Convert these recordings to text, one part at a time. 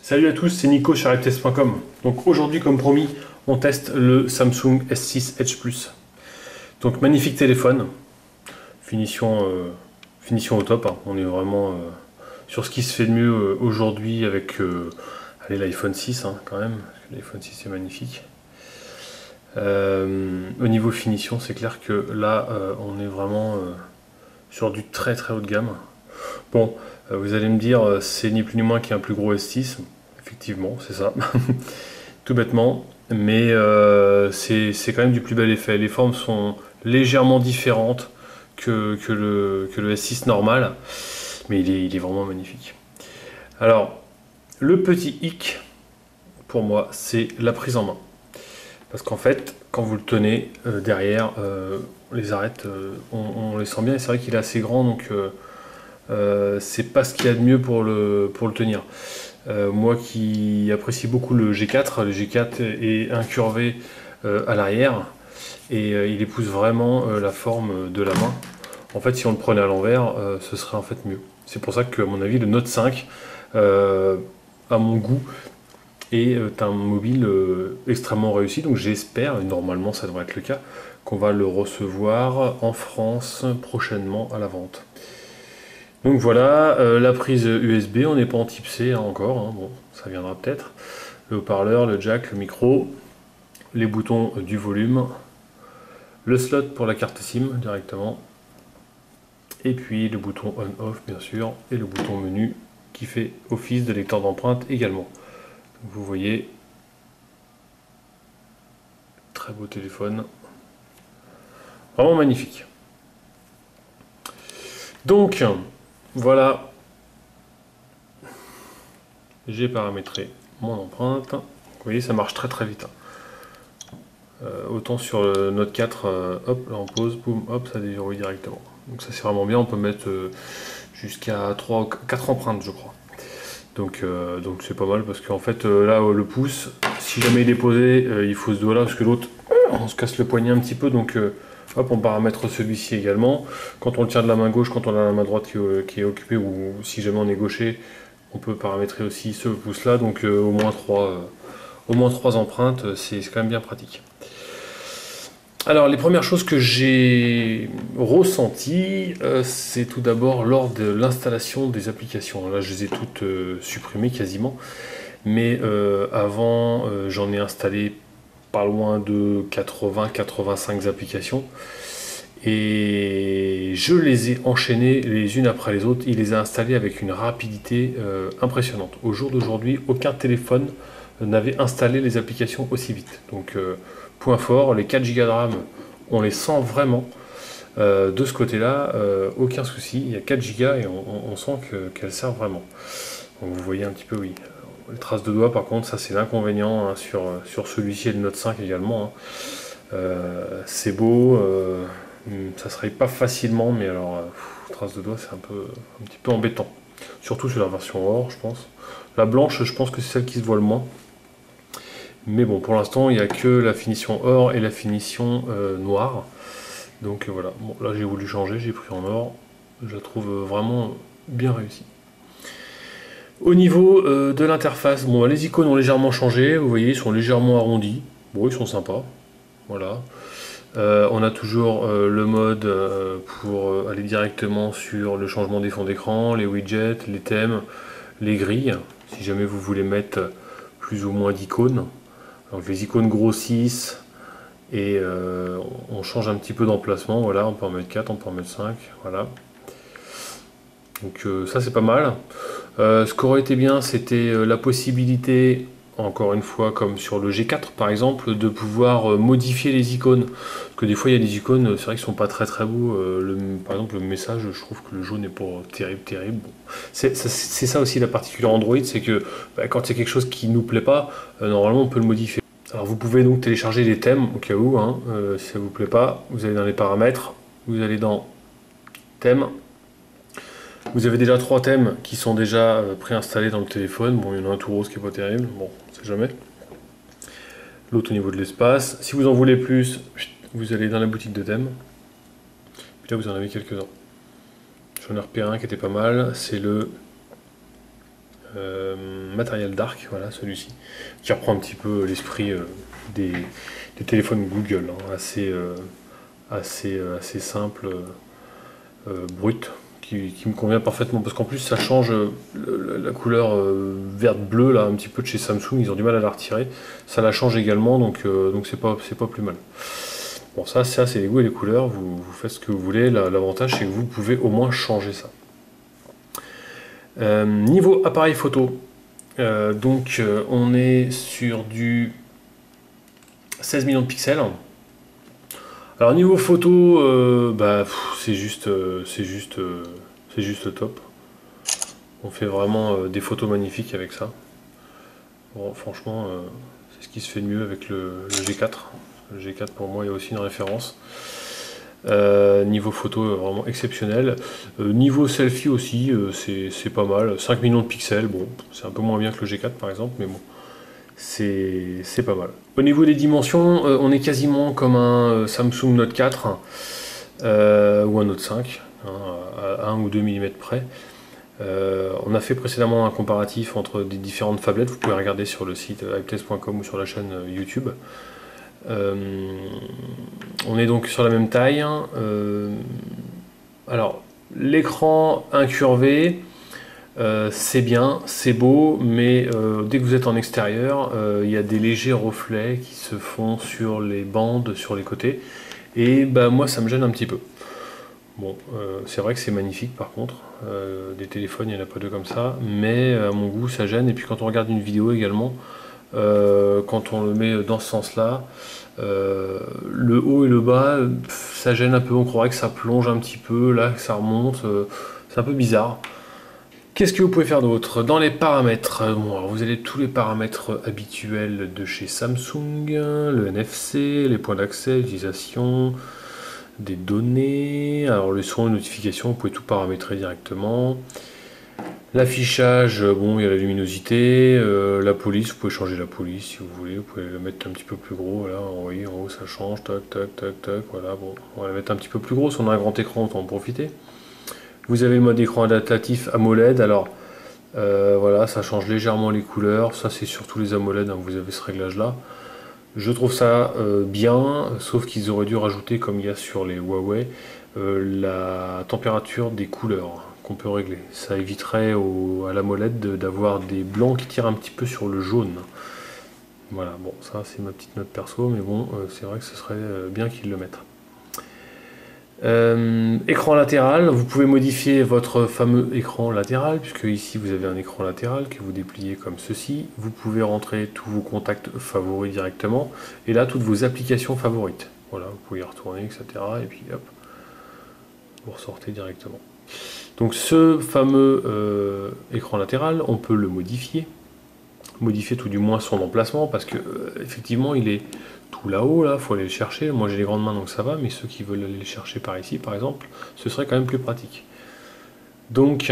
Salut à tous, c'est Nico sur AppTest.com. Donc aujourd'hui, comme promis, on teste le Samsung S6 Edge Plus. Donc magnifique téléphone, finition au top, hein. On est vraiment sur ce qui se fait de mieux aujourd'hui avec allez, l'iPhone 6 hein, quand même. L'iPhone 6 est magnifique. Au niveau finition, c'est clair que là, on est vraiment sur du très très haut de gamme. Bon, vous allez me dire, c'est ni plus ni moins qu'un plus gros S6. Effectivement, c'est ça. Tout bêtement. Mais c'est quand même du plus bel effet. Les formes sont légèrement différentes que le S6 normal. Mais il est vraiment magnifique. Alors, le petit hic, pour moi, c'est la prise en main. Parce qu'en fait, quand vous le tenez derrière, les arêtes, on les sent bien. Et c'est vrai qu'il est assez grand, donc c'est pas ce qu'il y a de mieux pour le tenir. Moi qui apprécie beaucoup le G4 est incurvé à l'arrière et il épouse vraiment la forme de la main. En fait, si on le prenait à l'envers, ce serait en fait mieux. C'est pour ça que, à mon avis, le Note 5, à mon goût, est un mobile extrêmement réussi. Donc j'espère, et normalement ça devrait être le cas, qu'on va le recevoir en France prochainement à la vente. Donc voilà, la prise USB, on n'est pas en type C hein, encore, hein, bon, ça viendra peut-être. Le haut-parleur, le jack, le micro, les boutons du volume, le slot pour la carte SIM directement, et puis le bouton on-off bien sûr, et le bouton menu qui fait office de lecteur d'empreinte également. Donc vous voyez, très beau téléphone, vraiment magnifique. Donc voilà, j'ai paramétré mon empreinte. Vous voyez, ça marche très très vite. Autant sur le Note 4, hop, là on pose, boum, hop, ça déverrouille directement. Donc ça c'est vraiment bien, on peut mettre jusqu'à 3 ou 4 empreintes je crois. Donc c'est pas mal parce qu'en fait là le pouce, si jamais il est posé, il faut ce doigt là parce que l'autre, on se casse le poignet un petit peu, donc hop, on paramètre celui-ci également. Quand on le tient de la main gauche, quand on a la main droite qui est occupée, ou si jamais on est gaucher, on peut paramétrer aussi ce pouce là, donc au moins 3 empreintes, c'est quand même bien pratique. Alors les premières choses que j'ai ressenties, c'est tout d'abord lors de l'installation des applications. Là je les ai toutes supprimées quasiment, mais avant j'en ai installé pas loin de 80-85 applications et je les ai enchaînées les unes après les autres. Il les a installées avec une rapidité impressionnante. Au jour d'aujourd'hui, aucun téléphone n'avait installé les applications aussi vite. Donc point fort, les 4 Go de RAM, on les sent vraiment. De ce côté-là, aucun souci. Il y a 4 Go et on sent qu'elles servent vraiment. Donc vous voyez un petit peu, oui. Les traces de doigts, par contre, ça c'est l'inconvénient hein, sur celui-ci et le Note 5 également. Hein. C'est beau, ça se raye pas facilement, mais alors, traces de doigts, c'est un petit peu embêtant. Surtout sur la version or, je pense. La blanche, je pense que c'est celle qui se voit le moins. Mais bon, pour l'instant, il n'y a que la finition or et la finition noire. Donc voilà, bon, là j'ai voulu changer, j'ai pris en or. Je la trouve vraiment bien réussie. Au niveau de l'interface, bon, les icônes ont légèrement changé. Vous voyez, ils sont légèrement arrondis. Bon, ils sont sympas. Voilà. On a toujours le mode pour aller directement sur le changement des fonds d'écran, les widgets, les thèmes, les grilles. Si jamais vous voulez mettre plus ou moins d'icônes. Donc les icônes grossissent et on change un petit peu d'emplacement. Voilà, on peut en mettre 4, on peut en mettre 5. Voilà. Donc ça c'est pas mal. Ce qui aurait été bien, c'était la possibilité, encore une fois comme sur le G4 par exemple, de pouvoir modifier les icônes. Parce que des fois il y a des icônes, c'est vrai qu'ils sont pas très très beaux. Par exemple le message, je trouve que le jaune n'est pas terrible. Bon. C'est ça aussi la particularité Android, c'est que quand il y a quelque chose qui nous plaît pas, normalement on peut le modifier. Alors vous pouvez donc télécharger des thèmes au cas où, hein, si ça vous plaît pas, vous allez dans les paramètres, vous allez dans thèmes. Vous avez déjà 3 thèmes qui sont déjà préinstallés dans le téléphone. Bon, il y en a un tout rose qui est pas terrible, bon, on sait jamais. L'autre au niveau de l'espace. Si vous en voulez plus, vous allez dans la boutique de thèmes. Puis là, vous en avez quelques-uns. J'en ai repéré un qui était pas mal, c'est le Material Dark, voilà celui-ci, qui reprend un petit peu l'esprit des, des téléphones Google, hein, assez simple, brut, qui me convient parfaitement, parce qu'en plus ça change la couleur verte-bleue, là, un petit peu de chez Samsung, ils ont du mal à la retirer, ça la change également, donc c'est pas plus mal. Bon, ça c'est les goûts et les couleurs, vous faites ce que vous voulez, l'avantage c'est que vous pouvez au moins changer ça. Niveau appareil photo, on est sur du 16 millions de pixels. Alors niveau photo, c'est juste top. On fait vraiment des photos magnifiques avec ça. Bon, franchement, c'est ce qui se fait de mieux avec le G4. Le G4 pour moi est aussi une référence. Niveau photo vraiment exceptionnel. Niveau selfie aussi, c'est pas mal. 5 millions de pixels, bon, c'est un peu moins bien que le G4 par exemple, mais bon, c'est pas mal. Au niveau des dimensions, on est quasiment comme un Samsung Note 4 ou un Note 5, hein, à 1 ou 2 mm près. On a fait précédemment un comparatif entre des différentes phablettes, vous pouvez regarder sur le site iPlace.com ou sur la chaîne YouTube. On est donc sur la même taille. Alors, l'écran incurvé, c'est bien, c'est beau, mais dès que vous êtes en extérieur, il y a des légers reflets qui se font sur les bandes, sur les côtés. Et bah, moi, ça me gêne un petit peu. Bon, c'est vrai que c'est magnifique par contre. Des téléphones, il n'y en a pas deux comme ça. Mais à mon goût, ça gêne. Et puis quand on regarde une vidéo également, quand on le met dans ce sens-là, le haut et le bas, ça gêne un peu, on croirait que ça plonge un petit peu, là que ça remonte, c'est un peu bizarre. Qu'est-ce que vous pouvez faire d'autre? Dans les paramètres, bon, alors vous avez tous les paramètres habituels de chez Samsung, le NFC, les points d'accès, l'utilisation, des données, alors le son et notification, vous pouvez tout paramétrer directement. L'affichage, bon, il y a la luminosité, la police, vous pouvez changer la police si vous voulez, vous pouvez le mettre un petit peu plus gros, là, vous voyez, en haut ça change, tac, tac, tac, tac, voilà, bon, on va la mettre un petit peu plus gros, si on a un grand écran, autant en profiter. Vous avez le mode écran adaptatif AMOLED, alors, voilà, ça change légèrement les couleurs, ça c'est surtout les AMOLED, hein, vous avez ce réglage-là. Je trouve ça bien, sauf qu'ils auraient dû rajouter, comme il y a sur les Huawei, la température des couleurs qu'on peut régler. Ça éviterait à l'AMOLED d'avoir des blancs qui tirent un petit peu sur le jaune. Voilà, bon, ça c'est ma petite note perso, mais bon, c'est vrai que ce serait bien qu'ils le mettent. Écran latéral, vous pouvez modifier votre fameux écran latéral, puisque ici vous avez un écran latéral que vous dépliez comme ceci. Vous pouvez rentrer tous vos contacts favoris directement, et là toutes vos applications favorites. Voilà, vous pouvez y retourner, etc. Et puis hop, vous ressortez directement. Donc ce fameux écran latéral, on peut le modifier tout du moins son emplacement, parce que effectivement il est tout là-haut, là, faut aller le chercher. Moi j'ai les grandes mains donc ça va, mais ceux qui veulent aller le chercher par ici par exemple, ce serait quand même plus pratique. Donc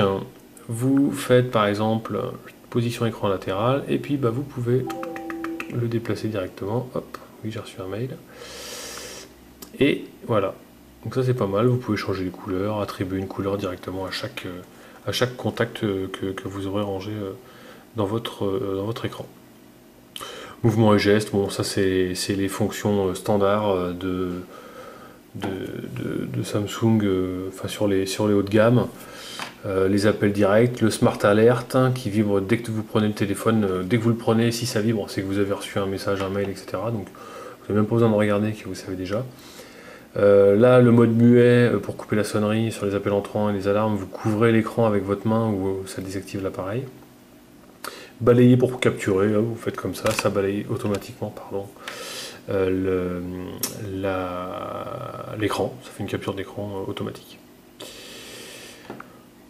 vous faites par exemple position écran latéral, et puis bah, vous pouvez le déplacer directement. Hop, oui, j'ai reçu un mail. Et voilà, donc ça c'est pas mal, vous pouvez changer les couleurs, attribuer une couleur directement à chaque contact que vous aurez rangé dans votre écran. Mouvement et geste, bon ça c'est les fonctions standards de Samsung, enfin sur les hauts de gamme. Les appels directs, le Smart Alert hein, qui vibre dès que vous prenez le téléphone, dès que vous le prenez, si ça vibre, c'est que vous avez reçu un message, un mail, etc. Donc vous n'avez même pas besoin de regarder, que vous savez déjà. Là, le mode muet pour couper la sonnerie sur les appels entrants et les alarmes, vous couvrez l'écran avec votre main ou ça désactive l'appareil. Balayer pour capturer, là, vous faites comme ça balaye automatiquement, pardon, l'écran, ça fait une capture d'écran automatique.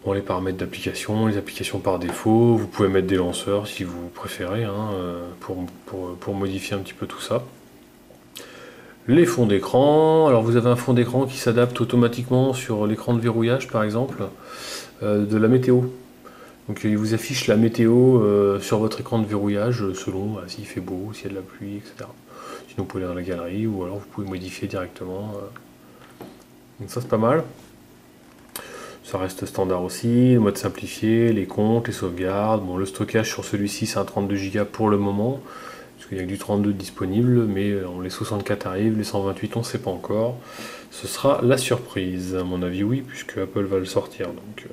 Bon, les paramètres d'application, les applications par défaut, vous pouvez mettre des lanceurs si vous préférez, hein, pour modifier un petit peu tout ça. Les fonds d'écran, alors vous avez un fond d'écran qui s'adapte automatiquement sur l'écran de verrouillage par exemple, de la météo. Donc il vous affiche la météo sur votre écran de verrouillage selon s'il fait beau, s'il y a de la pluie, etc. Sinon vous pouvez aller dans la galerie ou alors vous pouvez modifier directement. Donc ça c'est pas mal. Ça reste standard aussi, le mode simplifié, les comptes, les sauvegardes. Bon, le stockage sur celui-ci c'est un 32 Go pour le moment, parce qu'il n'y a que du 32 disponible, mais les 64 arrivent, les 128 on ne sait pas encore. Ce sera la surprise, à mon avis oui, puisque Apple va le sortir, donc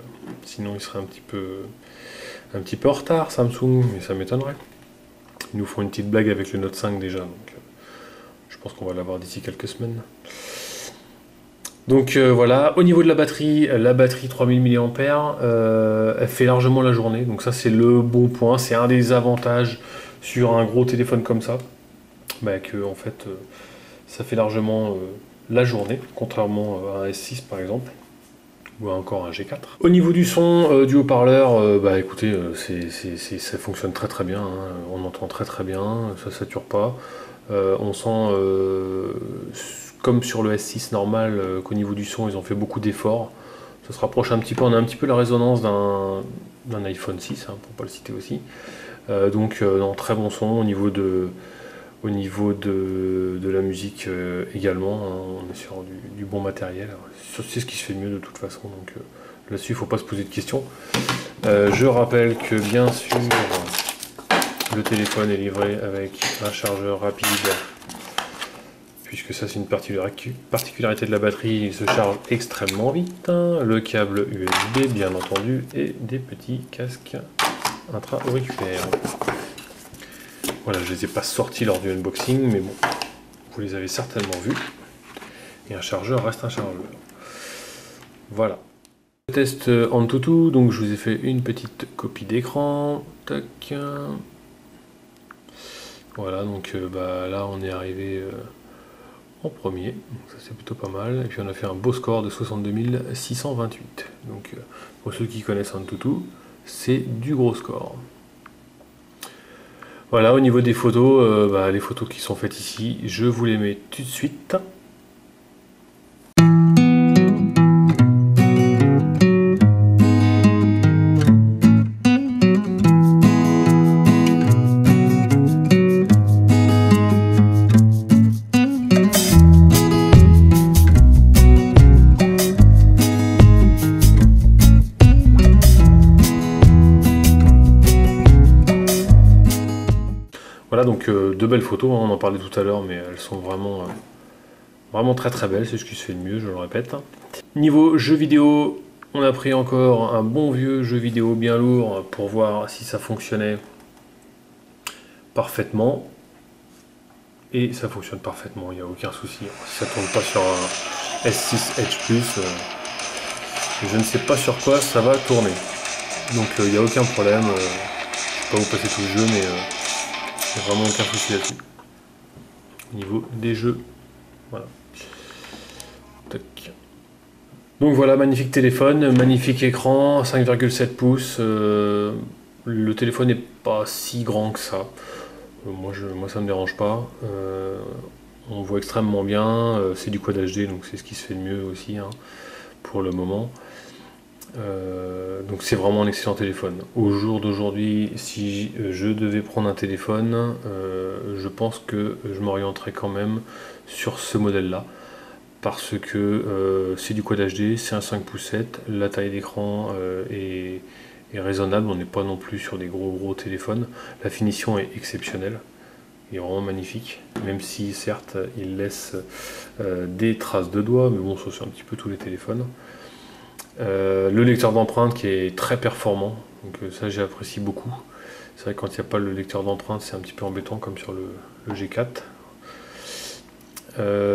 sinon il serait un petit peu en retard Samsung, mais ça m'étonnerait. Ils nous font une petite blague avec le Note 5 déjà, donc je pense qu'on va l'avoir d'ici quelques semaines. Donc voilà, au niveau de la batterie 3000 mAh, elle fait largement la journée, donc ça c'est le bon point, c'est un des avantages sur un gros téléphone comme ça, bah, que en fait ça fait largement la journée, contrairement à un S6 par exemple, ou à encore un G4. Au niveau du son, du haut-parleur, bah écoutez, ça fonctionne très très bien, hein. On entend très très bien, ça sature pas, on sent comme sur le S6 normal, qu'au niveau du son ils ont fait beaucoup d'efforts. Ça se rapproche un petit peu, on a un petit peu la résonance d'un iPhone 6, hein, pour pas le citer aussi. Donc non, très bon son au niveau de la musique également, hein, on est sur du bon matériel. C'est ce qui se fait de mieux de toute façon, donc là-dessus il ne faut pas se poser de questions. Je rappelle que bien sûr le téléphone est livré avec un chargeur rapide, puisque ça c'est une particularité de la batterie, il se charge extrêmement vite, hein. Le câble USB bien entendu, et des petits casques intra-auriculaires. Voilà, je ne les ai pas sortis lors du unboxing, mais bon, vous les avez certainement vus. Et un chargeur reste un chargeur. Voilà. Test Antutu, donc je vous ai fait une petite copie d'écran. Tac. Voilà, donc bah, là on est arrivé en premier, donc ça c'est plutôt pas mal. Et puis on a fait un beau score de 62 628. Donc pour ceux qui connaissent Antutu, c'est du gros score. Voilà, au niveau des photos, bah, les photos qui sont faites ici, je vous les mets tout de suite. Voilà, donc deux belles photos, hein, on en parlait tout à l'heure, mais elles sont vraiment très très belles, c'est ce qui se fait de mieux, je le répète. Niveau jeux vidéo, on a pris encore un bon vieux jeu vidéo bien lourd pour voir si ça fonctionnait parfaitement. Et ça fonctionne parfaitement, il n'y a aucun souci. Si ça ne tourne pas sur un S6 Edge+, je ne sais pas sur quoi ça va tourner. Donc il n'y a aucun problème, je ne vais pas vous passer tout le jeu, mais il n'y a vraiment aucun souci là-dessus. Au niveau des jeux, voilà. Tac. Donc voilà, magnifique téléphone, magnifique écran, 5,7 pouces. Le téléphone n'est pas si grand que ça. Moi ça ne me dérange pas. On voit extrêmement bien, c'est du Quad HD, donc c'est ce qui se fait de mieux aussi, hein, pour le moment. Donc c'est vraiment un excellent téléphone. Au jour d'aujourd'hui, si je devais prendre un téléphone, je pense que je m'orienterais quand même sur ce modèle-là, parce que c'est du Quad HD, c'est un 5 pouces 7, la taille d'écran est raisonnable, on n'est pas non plus sur des gros téléphones. La finition est exceptionnelle, il est vraiment magnifique, même si certes il laisse des traces de doigts, mais bon, ça c'est un petit peu tous les téléphones. Le lecteur d'empreintes qui est très performant, donc ça j'apprécie beaucoup. C'est vrai que quand il n'y a pas le lecteur d'empreintes, c'est un petit peu embêtant comme sur le G4.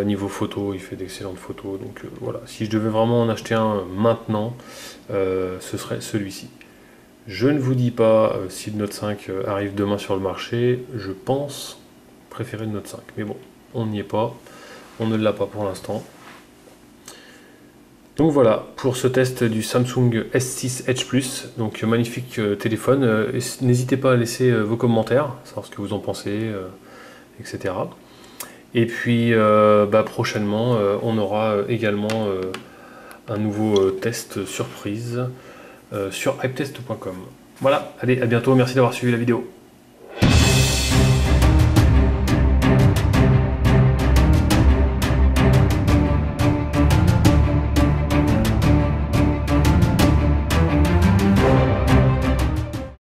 Niveau photo, il fait d'excellentes photos, donc voilà. Si je devais vraiment en acheter un maintenant, ce serait celui-ci. Je ne vous dis pas si le Note 5 arrive demain sur le marché, je pense préférer le Note 5. Mais bon, on n'y est pas, on ne l'a pas pour l'instant. Donc voilà, pour ce test du Samsung S6 Edge+, donc magnifique téléphone. N'hésitez pas à laisser vos commentaires, savoir ce que vous en pensez, etc. Et puis bah, prochainement, on aura également un nouveau test surprise sur hypetest.com. Voilà, allez, à bientôt, merci d'avoir suivi la vidéo.